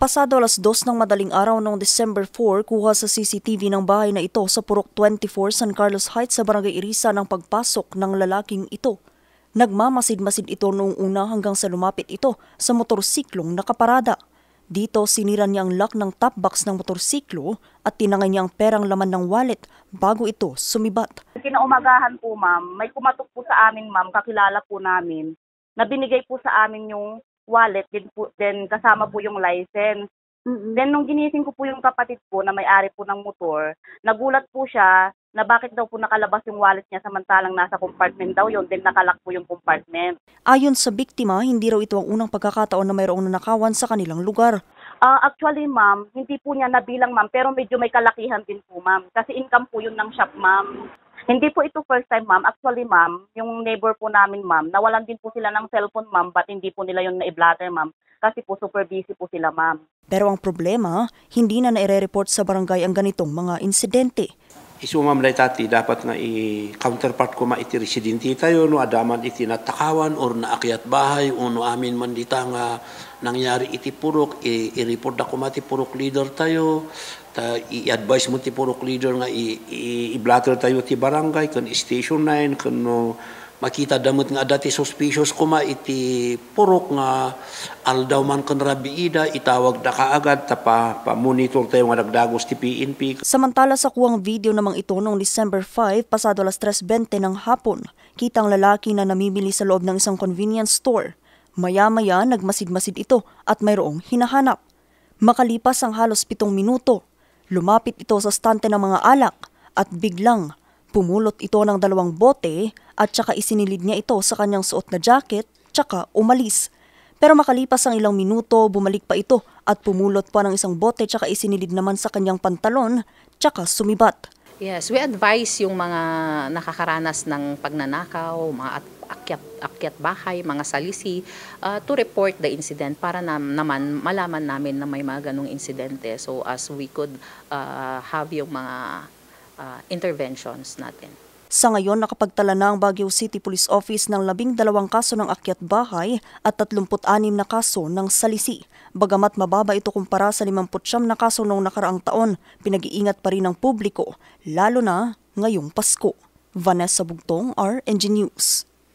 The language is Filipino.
Pasado alas 2 ng madaling araw noong December 4, kuha sa CCTV ng bahay na ito sa Purok 24 San Carlos Heights sa Barangay Irisa ng pagpasok ng lalaking ito. Nagmamasid-masid ito noong una hanggang sa lumapit ito sa motorsiklong nakaparada. Dito sinira niya ang lock ng top box ng motorsiklo at tinangay niya ang perang laman ng wallet bago ito sumibat. Kinaumagahan po ma'am, may kumatok po sa amin ma'am, kakilala po namin, na binigay po sa amin yung wallet, then kasama po yung license. Then nung ginising ko po yung kapatid ko na may-ari po ng motor, nagulat po siya na bakit daw po nakalabas yung wallet niya samantalang nasa compartment daw yun, then nakalock po yung compartment. Ayon sa biktima, hindi raw ito ang unang pagkakataon na mayroong nanakawan sa kanilang lugar. Actually ma'am, hindi po niya nabilang ma'am, pero medyo may kalakihan din po ma'am, kasi income po yun ng shop ma'am. Hindi po ito first time ma'am. Actually ma'am, yung neighbor po namin ma'am, nawalan din po sila ng cellphone ma'am, but hindi po nila yung na-i-blatter ma'am. Kasi po super busy po sila ma'am. Pero ang problema, hindi na naire-report sa barangay ang ganitong mga insidente. Isu ma'am tati, dapat nga i-counterpart ko iti residente tayo, no adaman iti natakawan or naakyat bahay, o no amin man dita nga nangyari iti purok, i-report ako mati purok leader tayo, i-advise mo ti purok leader nga i-blatter tayo ti barangay, kan station 9, kan no, makita damot nga dati suspicious kuma iti purok nga aldaw man kan rabiida, itawag da kaagad pa-monitor tayo nga nagdagos ti PNP. Samantala sa kuwang video namang ito noong December 5, pasado alas 3:20 ng hapon, kitang lalaki na namimili sa loob ng isang convenience store. Maya-maya nagmasid-masid ito at mayroong hinahanap. Makalipas ang halos 7 minuto, lumapit ito sa stante ng mga alak at biglang pumulot ito ng 2 bote at saka isinilid niya ito sa kanyang suot na jacket tsaka umalis. Pero makalipas ang ilang minuto, bumalik pa ito at pumulot pa ng 1 bote tsaka isinilid naman sa kanyang pantalon tsaka sumibat. Yes, we advise yung mga nakakaranas ng pagnanakaw, mga akyat bahay, mga salisi, to report the incident para naman malaman namin na may mga ganong insidente. So as we could have yung mga interventions natin. Sa ngayon, nakapagtala na ang Baguio City Police Office ng 12 kaso ng akyat bahay at 36 na kaso ng salisi. Bagamat mababa ito kumpara sa 59 na kaso noong nakaraang taon, pinag-iingat pa rin ng publiko, lalo na ngayong Pasko. Vanessa Bugtong, RNG News.